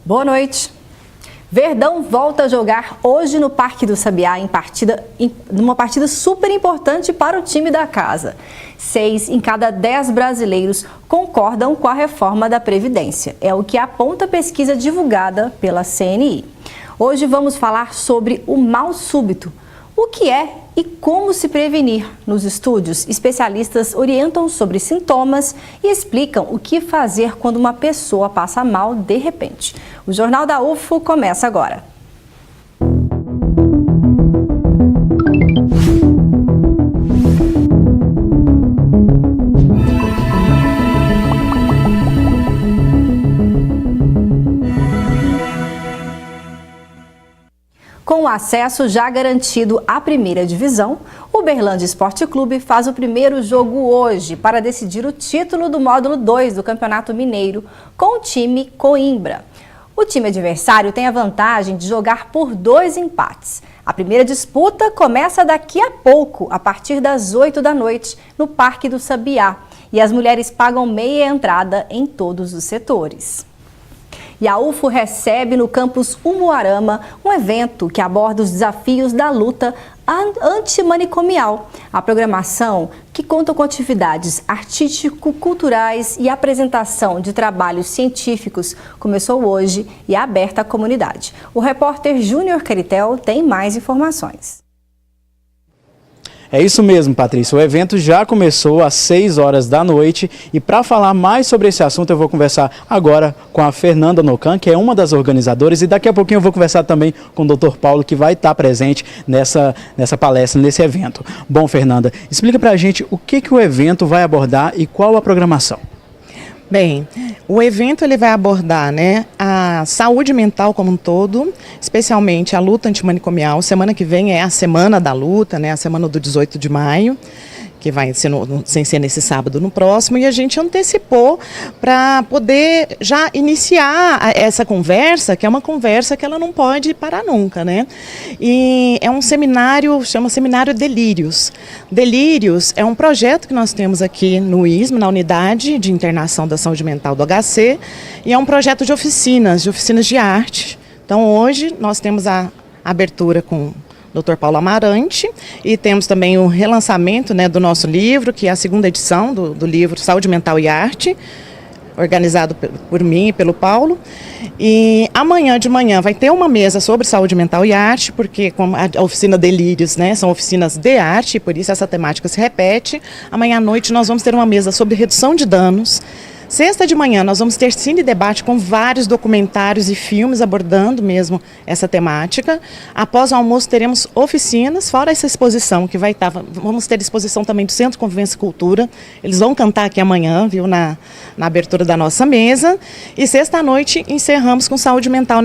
Boa noite. Verdão volta a jogar hoje no Parque do Sabiá numa partida super importante para o time da casa. 6 em cada 10 brasileiros concordam com a reforma da Previdência. É o que aponta a pesquisa divulgada pela CNI. Hoje vamos falar sobre o mal súbito. O que é e como se prevenir? Nos estúdios, especialistas orientam sobre sintomas e explicam o que fazer quando uma pessoa passa mal de repente. O Jornal da UFO começa agora. Com o acesso já garantido à primeira divisão, o Uberlândia Esporte Clube faz o primeiro jogo hoje para decidir o título do módulo 2 do Campeonato Mineiro com o time Coimbra. O time adversário tem a vantagem de jogar por 2 empates. A primeira disputa começa daqui a pouco, a partir das 8 da noite, no Parque do Sabiá. E as mulheres pagam meia entrada em todos os setores. E a UFO recebe no campus Umuarama um evento que aborda os desafios da luta antimanicomial. A programação, que conta com atividades artístico-culturais e apresentação de trabalhos científicos, começou hoje e é aberta à comunidade. O repórter Júnior Caritel tem mais informações. É isso mesmo, Patrícia. O evento já começou às 6 horas da noite e para falar mais sobre esse assunto eu vou conversar agora com a Fernanda Nocan, que é uma das organizadoras, e daqui a pouquinho eu vou conversar também com o Dr. Paulo, que vai estar presente nessa palestra, nesse evento. Bom, Fernanda, explica pra gente o que o evento vai abordar e qual a programação. Bem, o evento ele vai abordar, a saúde mental como um todo, especialmente a luta antimanicomial. Semana que vem é a semana da luta, a semana do 18 de maio, que vai ser sem ser nesse sábado, no próximo, e a gente antecipou para poder já iniciar essa conversa, que é uma conversa que ela não pode parar nunca, E é um seminário, chama Seminário Delírios. Delírios é um projeto que nós temos aqui no ISM, na Unidade de Internação da Saúde Mental do HC, e é um projeto de oficinas de arte. Então hoje nós temos a abertura com Dr. Paulo Amarante, e temos também o relançamento do nosso livro, que é a segunda edição do livro Saúde Mental e Arte, organizado por mim e pelo Paulo. E amanhã de manhã vai ter uma mesa sobre saúde mental e arte, porque como a oficina Delírios, são oficinas de arte, e por isso essa temática se repete. Amanhã à noite nós vamos ter uma mesa sobre redução de danos. Sexta de manhã nós vamos ter cine debate com vários documentários e filmes abordando mesmo essa temática. Após o almoço teremos oficinas, fora essa exposição que vai estar, vamos ter exposição também do Centro Convivência e Cultura. Eles vão cantar aqui amanhã, na abertura da nossa mesa. E sexta à noite encerramos com saúde mental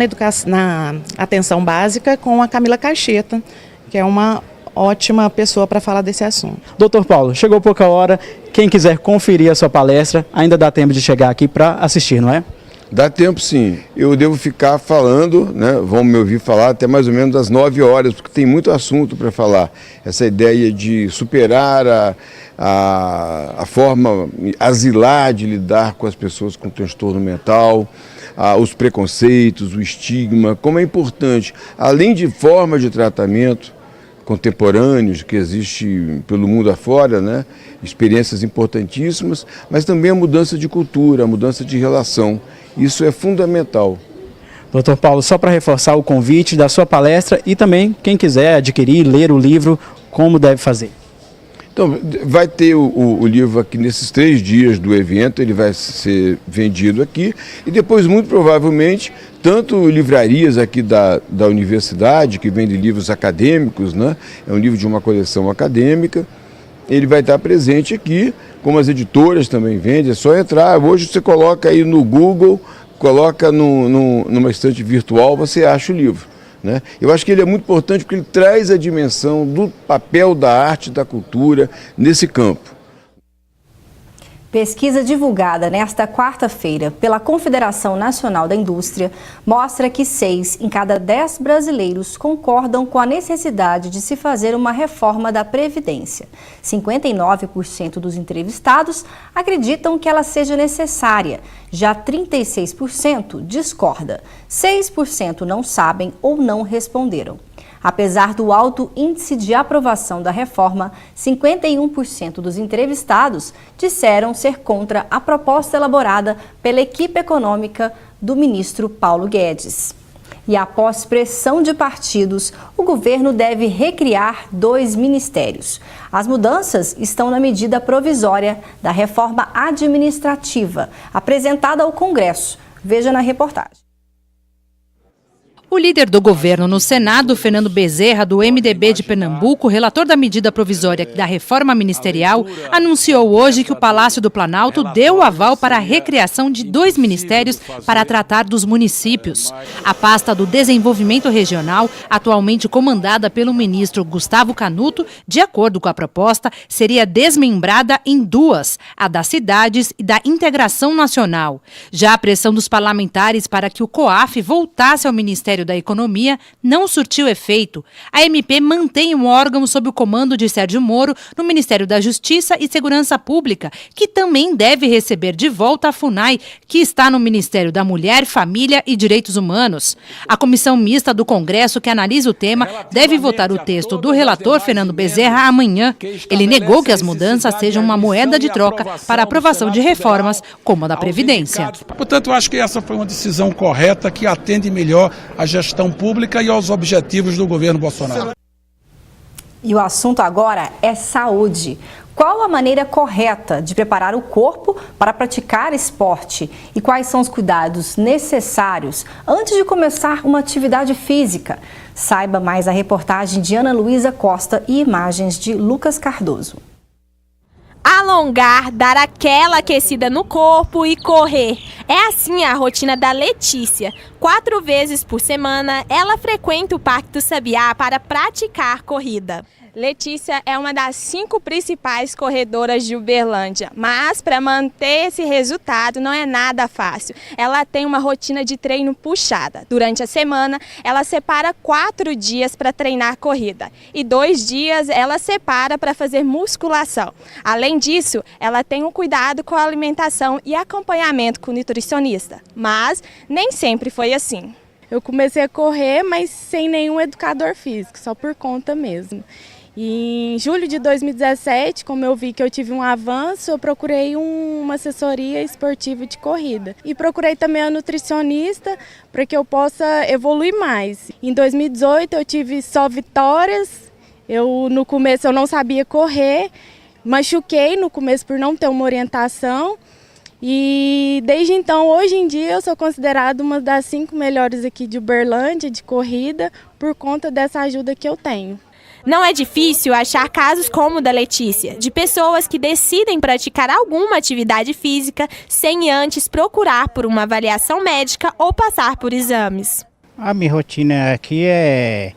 na atenção básica com a Camila Caixeta, que é uma ótima pessoa para falar desse assunto. Doutor Paulo, chegou pouca hora. Quem quiser conferir a sua palestra, ainda dá tempo de chegar aqui para assistir, não é? Dá tempo sim. Eu devo ficar falando, vão me ouvir falar até mais ou menos às 9 horas, porque tem muito assunto para falar. Essa ideia de superar a forma asilar de lidar com as pessoas com transtorno mental, os preconceitos, o estigma, como é importante, além de forma de tratamento contemporâneos que existe pelo mundo afora, experiências importantíssimas, mas também a mudança de cultura, a mudança de relação. Isso é fundamental. Doutor Paulo, só para reforçar o convite da sua palestra e também quem quiser adquirir, ler o livro, como deve fazer? Então, vai ter o livro aqui nesses 3 dias do evento, ele vai ser vendido aqui e depois, muito provavelmente, tanto livrarias aqui da universidade, que vendem livros acadêmicos, é um livro de uma coleção acadêmica, ele vai estar presente aqui, como as editoras também vendem, é só entrar. Hoje você coloca aí no Google, coloca numa estante virtual, você acha o livro. Eu acho que ele é muito importante porque ele traz a dimensão do papel da arte e da cultura nesse campo. Pesquisa divulgada nesta quarta-feira pela Confederação Nacional da Indústria mostra que 6 em cada 10 brasileiros concordam com a necessidade de se fazer uma reforma da Previdência. 59% dos entrevistados acreditam que ela seja necessária, já 36% discorda, 6% não sabem ou não responderam. Apesar do alto índice de aprovação da reforma, 51% dos entrevistados disseram ser contra a proposta elaborada pela equipe econômica do ministro Paulo Guedes. E após pressão de partidos, o governo deve recriar 2 ministérios. As mudanças estão na medida provisória da reforma administrativa, apresentada ao Congresso. Veja na reportagem. O líder do governo no Senado, Fernando Bezerra, do MDB de Pernambuco, relator da medida provisória da reforma ministerial, anunciou hoje que o Palácio do Planalto deu o aval para a recriação de 2 ministérios para tratar dos municípios. A pasta do Desenvolvimento Regional, atualmente comandada pelo ministro Gustavo Canuto, de acordo com a proposta, seria desmembrada em 2, a das cidades e da integração nacional. Já a pressão dos parlamentares para que o COAF voltasse ao Ministério da Economia não surtiu efeito. A MP mantém um órgão sob o comando de Sérgio Moro no Ministério da Justiça e Segurança Pública, que também deve receber de volta a FUNAI, que está no Ministério da Mulher, Família e Direitos Humanos. A comissão mista do Congresso que analisa o tema deve votar o texto do relator Fernando Bezerra amanhã. Ele negou que as mudanças sejam uma moeda de troca para a aprovação de reformas como a da Previdência. Portanto, eu acho que essa foi uma decisão correta que atende melhor a gestão pública e aos objetivos do governo Bolsonaro. E o assunto agora é saúde. Qual a maneira correta de preparar o corpo para praticar esporte? E quais são os cuidados necessários antes de começar uma atividade física? Saiba mais a reportagem de Ana Luísa Costa e imagens de Lucas Cardoso. Alongar, dar aquela aquecida no corpo e correr. É assim a rotina da Letícia. 4 vezes por semana, ela frequenta o Parque do Sabiá para praticar corrida. Letícia é uma das 5 principais corredoras de Uberlândia, mas para manter esse resultado não é nada fácil. Ela tem uma rotina de treino puxada. Durante a semana, ela separa 4 dias para treinar corrida e 2 dias ela separa para fazer musculação. Além disso, ela tem um cuidado com a alimentação e acompanhamento com o nutricionista, mas nem sempre foi assim. Eu comecei a correr, mas sem nenhum educador físico, só por conta mesmo. E em julho de 2017, como eu vi que eu tive um avanço, eu procurei uma assessoria esportiva de corrida. E procurei também a nutricionista para que eu possa evoluir mais. Em 2018 eu tive só vitórias, no começo eu não sabia correr, machuquei no começo por não ter uma orientação. E desde então, hoje em dia, eu sou considerada uma das 5 melhores aqui de Uberlândia de corrida por conta dessa ajuda que eu tenho. Não é difícil achar casos como o da Letícia, de pessoas que decidem praticar alguma atividade física sem antes procurar por uma avaliação médica ou passar por exames. A minha rotina aqui é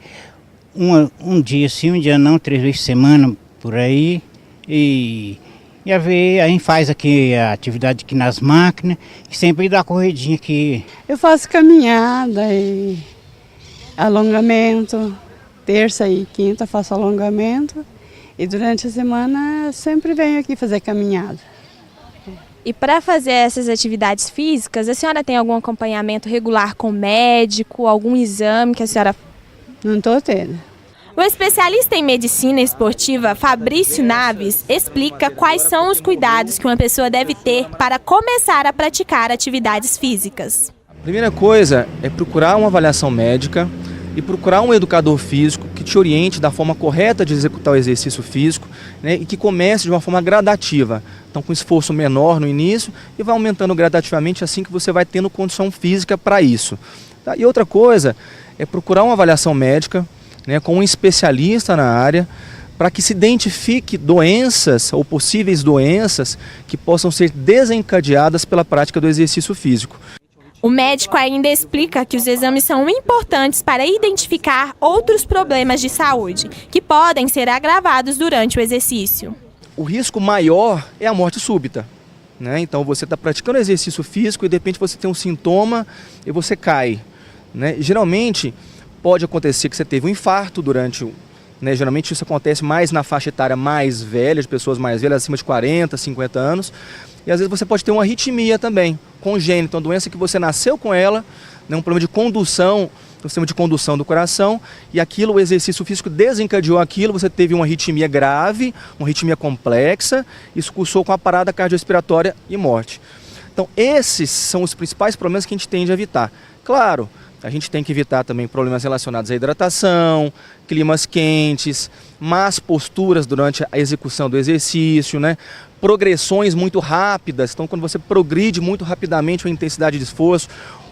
um dia sim, um dia não, 3 vezes por semana por aí. E a gente faz aqui a atividade aqui nas máquinas e sempre dá corridinha aqui. Eu faço caminhada e alongamento. Terça e quinta faço alongamento e durante a semana sempre venho aqui fazer caminhada. E para fazer essas atividades físicas, a senhora tem algum acompanhamento regular com médico, algum exame que a senhora... Não estou tendo. O especialista em medicina esportiva, Fabrício Naves, explica quais são os cuidados que uma pessoa deve ter para começar a praticar atividades físicas. A primeira coisa é procurar uma avaliação médica e procurar um educador físico que te oriente da forma correta de executar o exercício físico, né, e que comece de uma forma gradativa. Então, com esforço menor no início e vai aumentando gradativamente assim que você vai tendo condição física para isso. Tá? E outra coisa é procurar uma avaliação médica, né, com um especialista na área, para que se identifique doenças ou possíveis doenças que possam ser desencadeadas pela prática do exercício físico. O médico ainda explica que os exames são importantes para identificar outros problemas de saúde, que podem ser agravados durante o exercício. O risco maior é a morte súbita, né? Então você está praticando exercício físico e de repente você tem um sintoma e você cai, né? Geralmente pode acontecer que você teve um infarto durante o... Né, geralmente isso acontece mais na faixa etária mais velha, de pessoas mais velhas, acima de 40, 50 anos. E às vezes você pode ter uma arritmia também, congênita, uma doença que você nasceu com ela, né, um problema de condução, um sistema de condução do coração, e aquilo, o exercício físico desencadeou aquilo, você teve uma arritmia grave, uma arritmia complexa, isso cursou com a parada cardiorrespiratória e morte. Então esses são os principais problemas que a gente tende a evitar. Claro, a gente tem que evitar também problemas relacionados à hidratação, climas quentes, más posturas durante a execução do exercício, né? Progressões muito rápidas. Então, quando você progride muito rapidamente uma intensidade de esforço,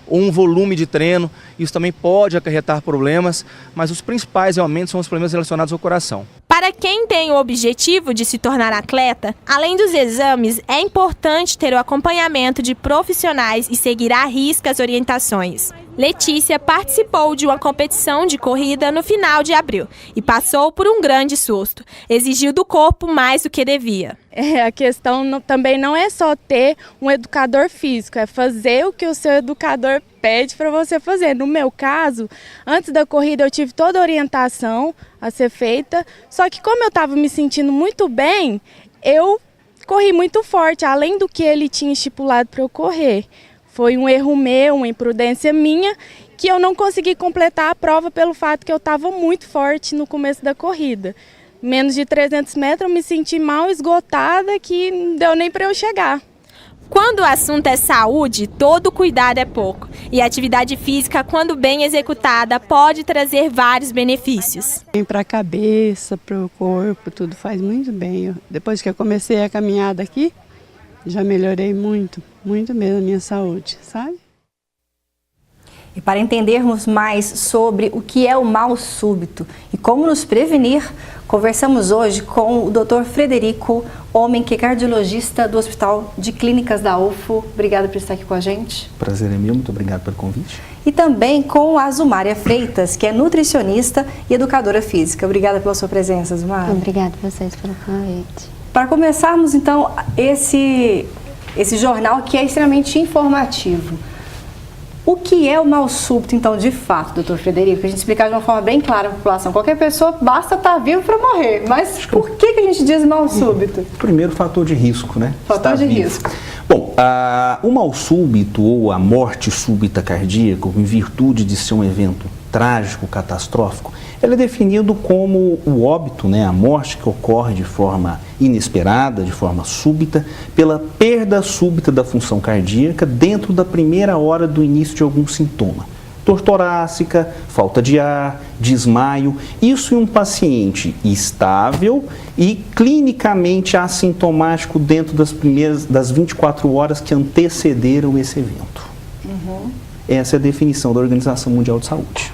ou um volume de treino, isso também pode acarretar problemas, mas os principais realmente são os problemas relacionados ao coração. Para quem tem o objetivo de se tornar atleta, além dos exames, é importante ter o acompanhamento de profissionais e seguir à risca as orientações. Letícia participou de uma competição de corrida no final de abril e passou por um grande susto. Exigiu do corpo mais do que devia. A questão também não é só ter um educador físico, é fazer o que o seu educador pede para você fazer. No meu caso, antes da corrida eu tive toda a orientação a ser feita, só que como eu estava me sentindo muito bem, eu corri muito forte, além do que ele tinha estipulado para eu correr. Foi um erro meu, uma imprudência minha, que eu não consegui completar a prova pelo fato que eu estava muito forte no começo da corrida. Menos de 300 metros eu me senti mal esgotada que não deu nem para eu chegar. Quando o assunto é saúde, todo cuidado é pouco. E a atividade física, quando bem executada, pode trazer vários benefícios. Para a cabeça, para o corpo, tudo faz muito bem. Depois que eu comecei a caminhada aqui, já melhorei muito, muito mesmo a minha saúde, sabe? E para entendermos mais sobre o que é o mal súbito e como nos prevenir, conversamos hoje com o Dr. Frederico Homem, que é cardiologista do Hospital de Clínicas da UFO. Obrigada por estar aqui com a gente. Prazer é meu, muito obrigado pelo convite. E também com a Zumária Freitas, que é nutricionista e educadora física. Obrigada pela sua presença, Zumária. Obrigada a vocês pelo convite. Para começarmos, então, esse jornal que é extremamente informativo. O que é o mal súbito, então, de fato, doutor Frederico? Para a gente explicar de uma forma bem clara para a população. Qualquer pessoa basta estar vivo para morrer, mas por que a gente diz mal súbito? Primeiro, fator de risco, né? Fator de risco. Bom, o mal súbito ou a morte súbita cardíaca, em virtude de ser um evento trágico, catastrófico, ele é definido como o óbito, né, a morte que ocorre de forma inesperada, de forma súbita, pela perda súbita da função cardíaca dentro da primeira hora do início de algum sintoma. Dor torácica, falta de ar, desmaio, isso em um paciente estável e clinicamente assintomático dentro das 24 horas que antecederam esse evento. Essa é a definição da Organização Mundial de Saúde.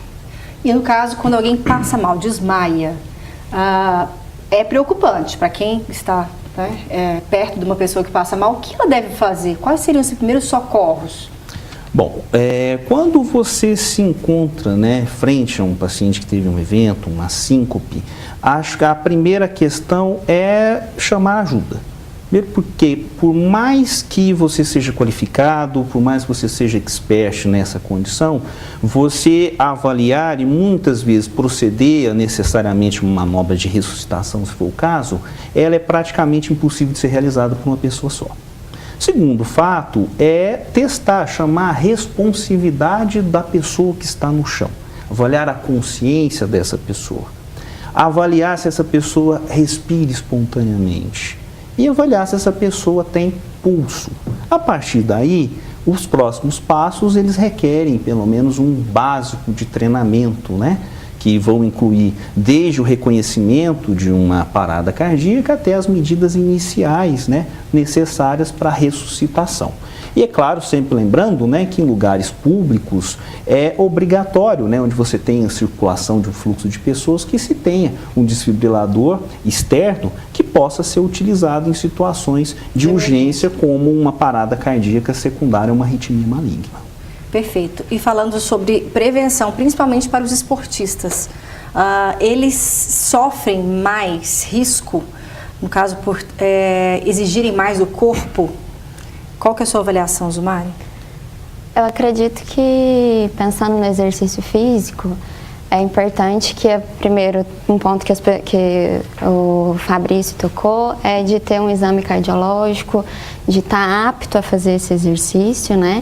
E no caso, quando alguém passa mal, desmaia, é preocupante para quem está perto de uma pessoa que passa mal. O que ela deve fazer? Quais seriam os primeiros socorros? Bom, quando você se encontra, né, frente a um paciente que teve um evento, uma síncope, acho que a primeira questão é chamar ajuda. Primeiro porque, por mais que você seja qualificado, por mais que você seja expert nessa condição, você avaliar e muitas vezes proceder a necessariamente uma manobra de ressuscitação, se for o caso, ela é praticamente impossível de ser realizada por uma pessoa só. Segundo fato é testar, chamar a responsividade da pessoa que está no chão, avaliar a consciência dessa pessoa, avaliar se essa pessoa respira espontaneamente e avaliar se essa pessoa tem pulso. A partir daí, os próximos passos eles requerem pelo menos um básico de treinamento, né? Que vão incluir desde o reconhecimento de uma parada cardíaca até as medidas iniciais, né, necessárias para a ressuscitação. E é claro, sempre lembrando, né, que em lugares públicos é obrigatório, né, onde você tem a circulação de um fluxo de pessoas, que se tenha um desfibrilador externo que possa ser utilizado em situações de urgência, como uma parada cardíaca secundária a uma arritmia maligna. Perfeito. E falando sobre prevenção, principalmente para os esportistas, eles sofrem mais risco, no caso, por exigirem mais do corpo? Qual que é a sua avaliação, Zumari? Eu acredito que, pensando no exercício físico, é importante que, primeiro, um ponto que o Fabrício tocou é de ter um exame cardiológico, de estar apto a fazer esse exercício, né?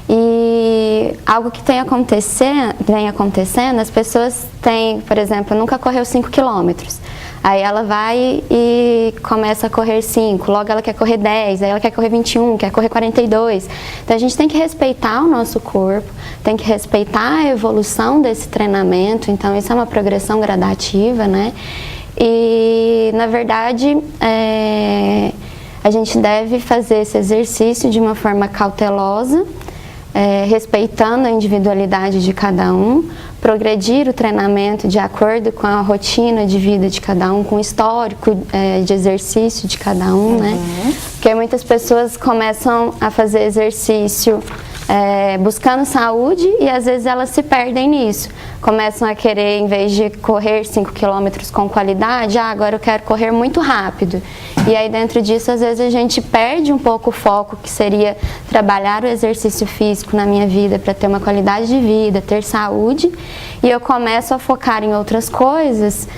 E algo que vem acontecendo, as pessoas têm, por exemplo, nunca correu 5 quilômetros. Aí ela vai e começa a correr 5, logo ela quer correr 10, aí ela quer correr 21, quer correr 42. Então a gente tem que respeitar o nosso corpo, tem que respeitar a evolução desse treinamento, então isso é uma progressão gradativa, né? E, na verdade, a gente deve fazer esse exercício de uma forma cautelosa, respeitando a individualidade de cada um, progredir o treinamento de acordo com a rotina de vida de cada um, com o histórico de exercício de cada um, né? Porque muitas pessoas começam a fazer exercício buscando saúde e às vezes elas se perdem nisso. Começam a querer, em vez de correr 5 quilômetros com qualidade, agora eu quero correr muito rápido. E aí dentro disso, às vezes a gente perde um pouco o foco, que seria trabalhar o exercício físico na minha vida para ter uma qualidade de vida, ter saúde, e eu começo a focar em outras coisas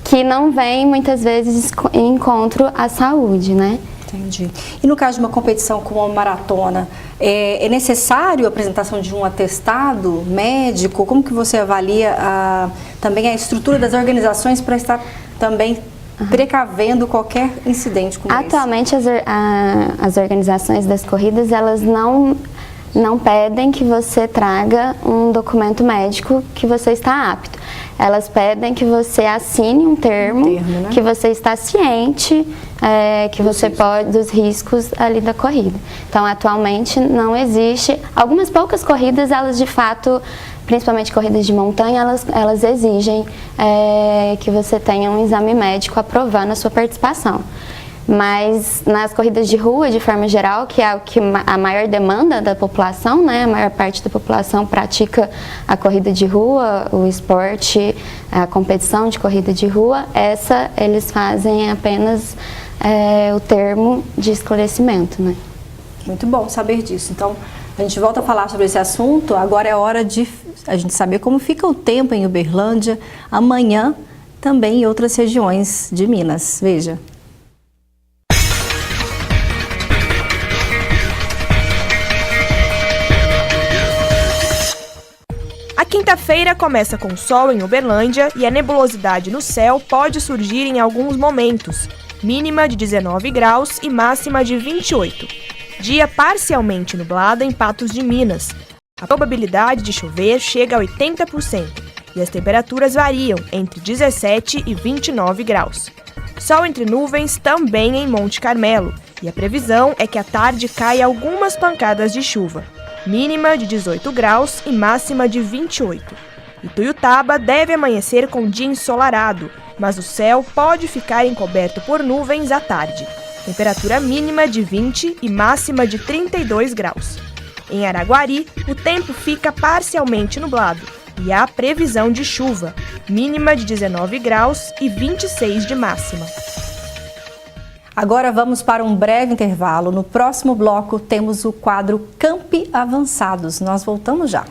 que não vêm muitas vezes em encontro à saúde, né? Entendi. E no caso de uma competição como uma maratona, é necessário a apresentação de um atestado médico? Como que você avalia também a estrutura das organizações para estar também precavendo qualquer incidente como esse? Atualmente as organizações das corridas, elas não pedem que você traga um documento médico que você está apto. Elas pedem que você assine um termo, né? Que você está ciente que você pode dos riscos ali da corrida. Então, atualmente não existe. Algumas poucas corridas, elas de fato, principalmente corridas de montanha, elas exigem que você tenha um exame médico aprovando a sua participação. Mas nas corridas de rua, de forma geral, que é o que a maior demanda da população, né? A maior parte da população pratica a corrida de rua, o esporte, a competição de corrida de rua, eles fazem apenas o termo de esclarecimento, né? Muito bom saber disso. Então, a gente volta a falar sobre esse assunto. Agora é hora de a gente saber como fica o tempo em Uberlândia, amanhã também em outras regiões de Minas. Veja. A quinta-feira começa com sol em Uberlândia e a nebulosidade no céu pode surgir em alguns momentos, mínima de 19 graus e máxima de 28. Dia parcialmente nublado em Patos de Minas. A probabilidade de chover chega a 80% e as temperaturas variam entre 17 e 29 graus. Sol entre nuvens também em Monte Carmelo e a previsão é que à tarde caia algumas pancadas de chuva. Mínima de 18 graus e máxima de 28. Ituiutaba deve amanhecer com dia ensolarado, mas o céu pode ficar encoberto por nuvens à tarde. Temperatura mínima de 20 e máxima de 32 graus. Em Araguari, o tempo fica parcialmente nublado e há previsão de chuva, mínima de 19 graus e 26 de máxima. Agora vamos para um breve intervalo. No próximo bloco temos o quadro Campi Avançados. Nós voltamos já.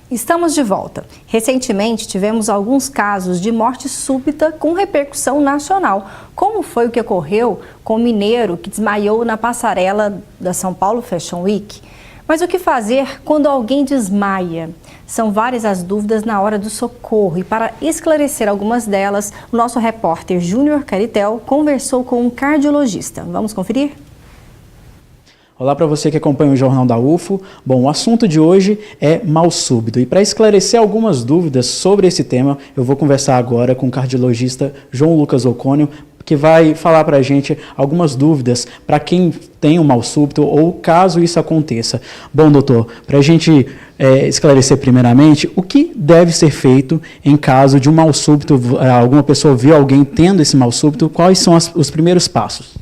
Estamos de volta. Recentemente tivemos alguns casos de morte súbita com repercussão nacional. Como foi o que ocorreu com o mineiro que desmaiou na passarela da São Paulo Fashion Week? Mas o que fazer quando alguém desmaia? São várias as dúvidas na hora do socorro e para esclarecer algumas delas, o nosso repórter Júnior Caritel conversou com um cardiologista. Vamos conferir? Olá para você que acompanha o Jornal da UFO. Bom, o assunto de hoje é mal súbito. E para esclarecer algumas dúvidas sobre esse tema, eu vou conversar agora com o cardiologista João Lucas Ocônio, que vai falar para a gente algumas dúvidas para quem tem um mal súbito ou caso isso aconteça. Bom, doutor, para a gente esclarecer primeiramente, o que deve ser feito em caso de um mal súbito, alguma pessoa viu alguém tendo esse mal súbito, quais são os primeiros passos?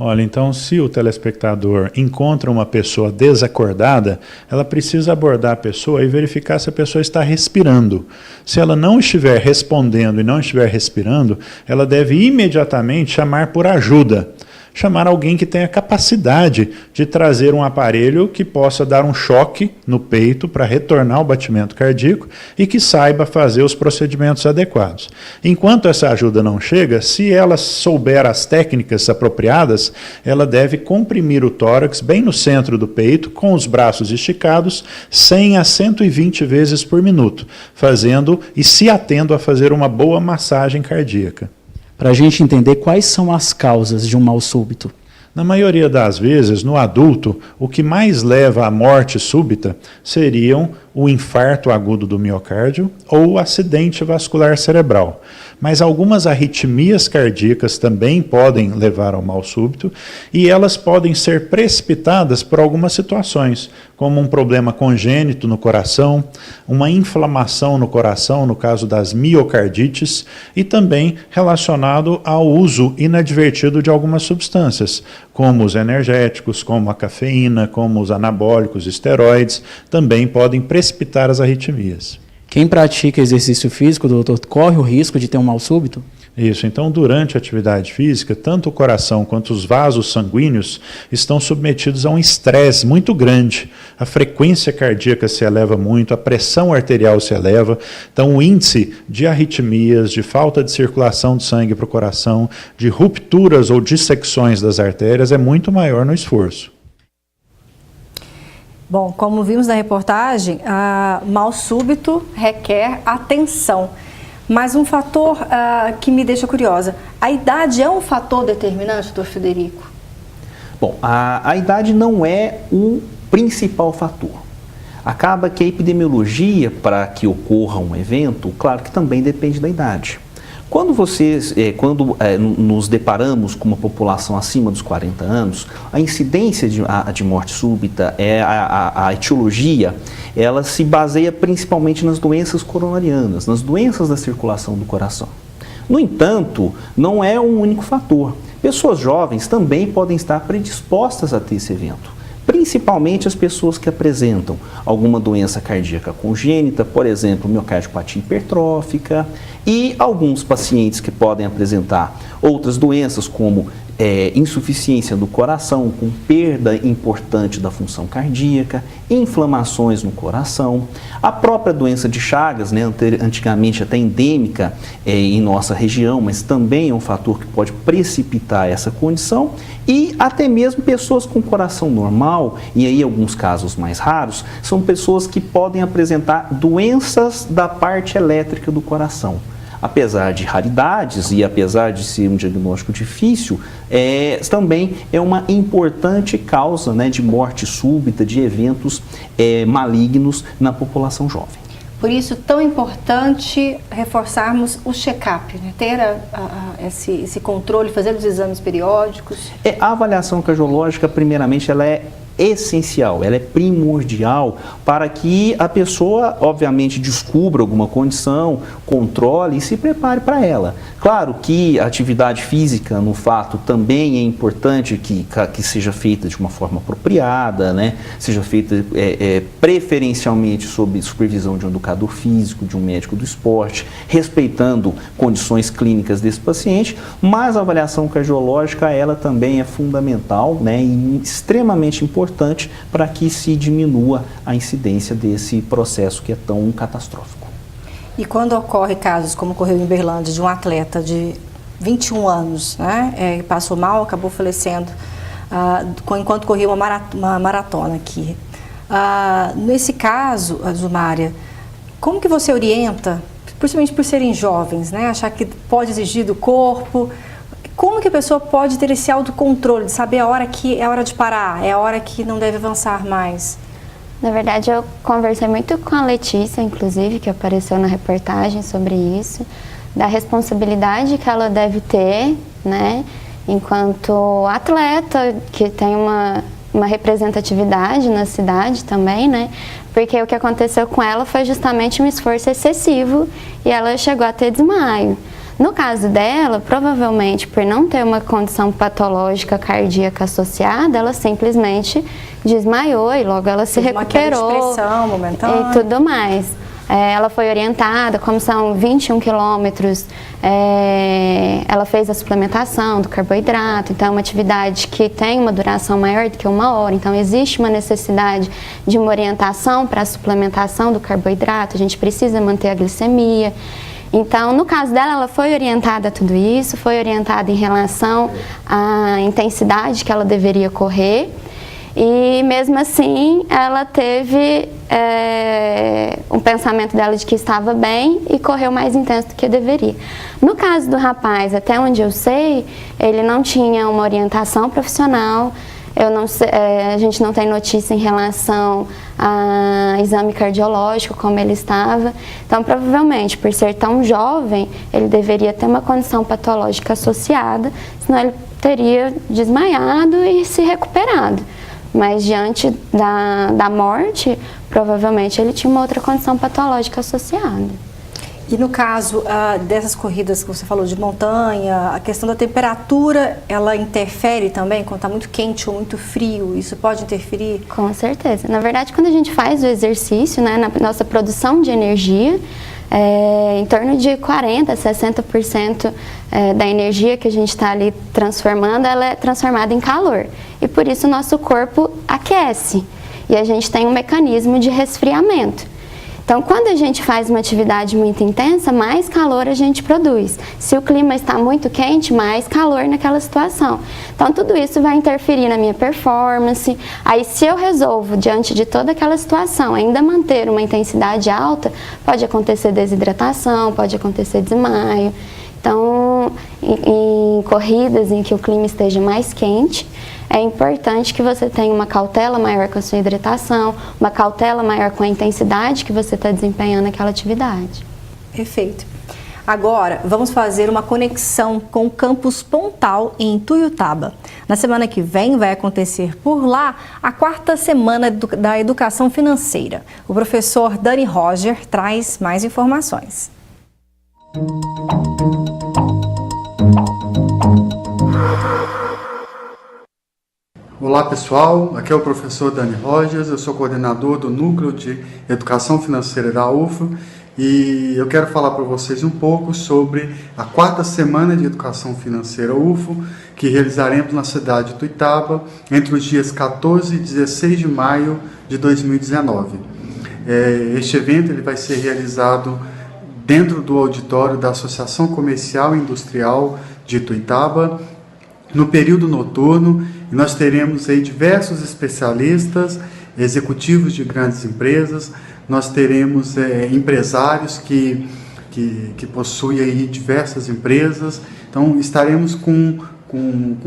Olha, então se o telespectador encontra uma pessoa desacordada, ela precisa abordar a pessoa e verificar se a pessoa está respirando. Se ela não estiver respondendo e não estiver respirando, ela deve imediatamente chamar por ajuda. Chamar alguém que tenha capacidade de trazer um aparelho que possa dar um choque no peito para retornar o batimento cardíaco e que saiba fazer os procedimentos adequados. Enquanto essa ajuda não chega, se ela souber as técnicas apropriadas, ela deve comprimir o tórax bem no centro do peito, com os braços esticados, 100 a 120 vezes por minuto, fazendo e se atendo a fazer uma boa massagem cardíaca. Para a gente entender quais são as causas de um mal súbito. Na maioria das vezes, no adulto, o que mais leva à morte súbita seriam o infarto agudo do miocárdio ou o acidente vascular cerebral. Mas algumas arritmias cardíacas também podem levar ao mal súbito e elas podem ser precipitadas por algumas situações, como um problema congênito no coração, uma inflamação no coração, no caso das miocardites, e também relacionado ao uso inadvertido de algumas substâncias, como os energéticos, como a cafeína, como os anabólicos, esteroides, também podem precipitar as arritmias. Quem pratica exercício físico, doutor, corre o risco de ter um mal súbito? Isso, então durante a atividade física, tanto o coração quanto os vasos sanguíneos estão submetidos a um estresse muito grande. A frequência cardíaca se eleva muito, a pressão arterial se eleva, então o índice de arritmias, de falta de circulação de sangue para o coração, de rupturas ou dissecções das artérias é muito maior no esforço. Bom, como vimos na reportagem, mal súbito requer atenção. Mas um fator que me deixa curiosa, a idade é um fator determinante, doutor Federico? Bom, a idade não é o principal fator. Acaba que a epidemiologia, para que ocorra um evento, claro que também depende da idade. Quando nos deparamos com uma população acima dos 40 anos, a incidência de morte súbita, a etiologia, ela se baseia principalmente nas doenças coronarianas, nas doenças da circulação do coração. No entanto, não é um único fator. Pessoas jovens também podem estar predispostas a ter esse evento. Principalmente as pessoas que apresentam alguma doença cardíaca congênita, por exemplo, miocardiopatia hipertrófica, e alguns pacientes que podem apresentar outras doenças como insuficiência do coração, com perda importante da função cardíaca, inflamações no coração, a própria doença de Chagas, né, antigamente até endêmica em nossa região, mas também é um fator que pode precipitar essa condição, e até mesmo pessoas com coração normal, e aí alguns casos mais raros, são pessoas que podem apresentar doenças da parte elétrica do coração. Apesar de raridades e apesar de ser um diagnóstico difícil, também é uma importante causa, né, de morte súbita, de eventos malignos na população jovem. Por isso, tão importante reforçarmos o check-up, né? Ter esse controle, fazer os exames periódicos. A avaliação cardiológica, primeiramente, ela é essencial, ela é primordial para que a pessoa, obviamente, descubra alguma condição, controle e se prepare para ela. Claro que a atividade física, no fato, também é importante que seja feita de uma forma apropriada, né? Seja feita preferencialmente sob supervisão de um educador físico, de um médico do esporte, respeitando condições clínicas desse paciente, mas a avaliação cardiológica, ela também é fundamental, né? E extremamente importante para que se diminua a incidência desse processo que é tão catastrófico. E quando ocorre casos, como ocorreu em Uberlândia, de um atleta de 21 anos, né, passou mal, acabou falecendo, enquanto corria uma maratona aqui. Nesse caso, Zumária, como que você orienta, principalmente por serem jovens, né, achar que pode exigir do corpo? Como que a pessoa pode ter esse autocontrole, de saber a hora que é hora de parar, é a hora que não deve avançar mais? Na verdade, eu conversei muito com a Letícia, inclusive, que apareceu na reportagem sobre isso, da responsabilidade que ela deve ter, né, enquanto atleta, que tem uma representatividade na cidade também, né, porque o que aconteceu com ela foi justamente um esforço excessivo e ela chegou a ter desmaio. No caso dela, provavelmente por não ter uma condição patológica cardíaca associada, ela simplesmente desmaiou e logo ela se recuperou. Uma expressão momentânea. E tudo mais. Ela foi orientada, como são 21 quilômetros, ela fez a suplementação do carboidrato, então é uma atividade que tem uma duração maior do que 1 hora, então existe uma necessidade de uma orientação para a suplementação do carboidrato, a gente precisa manter a glicemia. Então, no caso dela, ela foi orientada a tudo isso, foi orientada em relação à intensidade que ela deveria correr, e mesmo assim ela teve um pensamento dela de que estava bem e correu mais intenso do que deveria. No caso do rapaz, até onde eu sei, ele não tinha uma orientação profissional, a gente não tem notícia em relação a exame cardiológico, como ele estava. Então, provavelmente, por ser tão jovem, ele deveria ter uma condição patológica associada, senão ele teria desmaiado e se recuperado. Mas diante da morte, provavelmente ele tinha uma outra condição patológica associada. E no caso dessas corridas que você falou de montanha, a questão da temperatura, ela interfere também quando está muito quente ou muito frio? Isso pode interferir? Com certeza. Na verdade, quando a gente faz o exercício, né, na nossa produção de energia, em torno de 40% a 60% da energia que a gente está ali transformando, ela é transformada em calor. E por isso o nosso corpo aquece. E a gente tem um mecanismo de resfriamento. Então, quando a gente faz uma atividade muito intensa, mais calor a gente produz. Se o clima está muito quente, mais calor naquela situação. Então, tudo isso vai interferir na minha performance. Aí, se eu resolvo, diante de toda aquela situação, ainda manter uma intensidade alta, pode acontecer desidratação, pode acontecer desmaio. Então, em corridas em que o clima esteja mais quente, é importante que você tenha uma cautela maior com a sua hidratação, uma cautela maior com a intensidade que você está desempenhando aquela atividade. Perfeito. Agora, vamos fazer uma conexão com o campus Pontal, em Tuiutaba. Na semana que vem vai acontecer por lá a 4ª semana da educação financeira. O professor Dani Roger traz mais informações. Olá pessoal, aqui é o professor Dani Rogers, eu sou coordenador do Núcleo de Educação Financeira da UFO e eu quero falar para vocês um pouco sobre a 4ª Semana de Educação Financeira UFO, que realizaremos na cidade de Tuiutaba entre os dias 14 e 16 de maio de 2019. Este evento ele vai ser realizado dentro do auditório da Associação Comercial e Industrial de Tuiutaba, no período noturno. Nós teremos aí diversos especialistas, executivos de grandes empresas, nós teremos empresários que possuem aí diversas empresas. Então estaremos com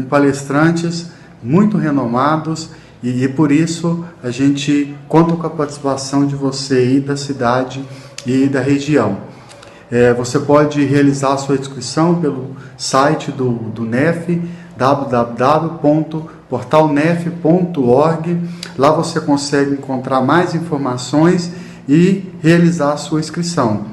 palestrantes muito renomados e por isso a gente conta com a participação de você aí da cidade e da região. Você pode realizar a sua inscrição pelo site do NEF, www.portalnef.org. Lá você consegue encontrar mais informações e realizar a sua inscrição.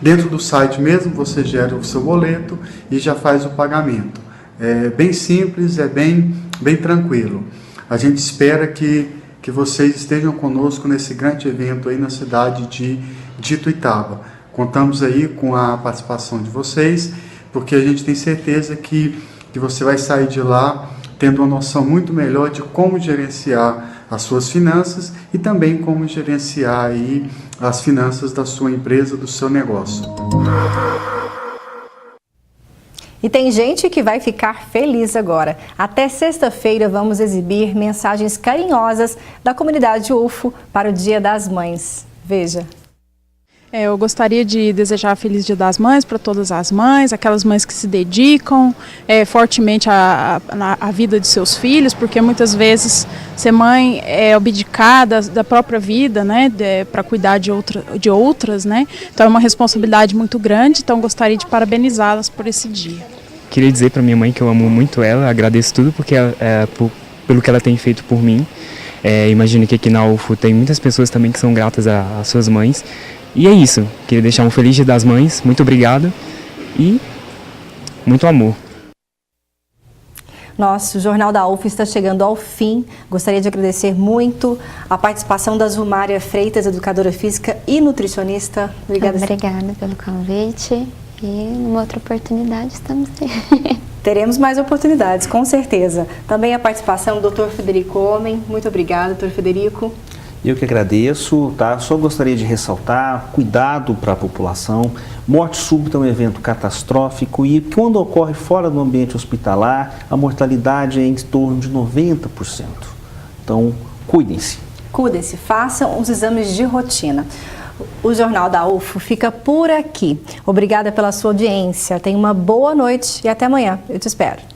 Dentro do site mesmo você gera o seu boleto e já faz o pagamento. É bem simples, é bem tranquilo. A gente espera que vocês estejam conosco nesse grande evento aí na cidade de Tuiutaba. Contamos aí com a participação de vocês, porque a gente tem certeza que você vai sair de lá tendo uma noção muito melhor de como gerenciar as suas finanças e também como gerenciar aí as finanças da sua empresa, do seu negócio. E tem gente que vai ficar feliz agora. Até sexta-feira vamos exibir mensagens carinhosas da comunidade UFO para o Dia das Mães. Veja. Eu gostaria de desejar Feliz Dia das Mães para todas as mães, aquelas mães que se dedicam fortemente à vida de seus filhos, porque muitas vezes ser mãe é abdicar da própria vida, né, para cuidar de outras, né? Então é uma responsabilidade muito grande, então gostaria de parabenizá-las por esse dia. Queria dizer para minha mãe que eu amo muito ela, agradeço tudo pelo que ela tem feito por mim. Imagino que aqui na UFO tem muitas pessoas também que são gratas às suas mães. E é isso, queria deixar um Feliz Dia das Mães, muito obrigado e muito amor. Nosso Jornal da UF está chegando ao fim. Gostaria de agradecer muito a participação da Zumária Freitas, educadora física e nutricionista. Obrigada pelo convite e numa outra oportunidade estamos aí. Teremos mais oportunidades, com certeza. Também a participação do Dr. Frederico Homem. Muito obrigada, Dr. Frederico. Eu que agradeço, tá? Só gostaria de ressaltar, cuidado para a população. Morte súbita é um evento catastrófico e quando ocorre fora do ambiente hospitalar, a mortalidade é em torno de 90%. Então, cuidem-se. Cuidem-se, façam os exames de rotina. O Jornal da UFO fica por aqui. Obrigada pela sua audiência. Tenha uma boa noite e até amanhã. Eu te espero.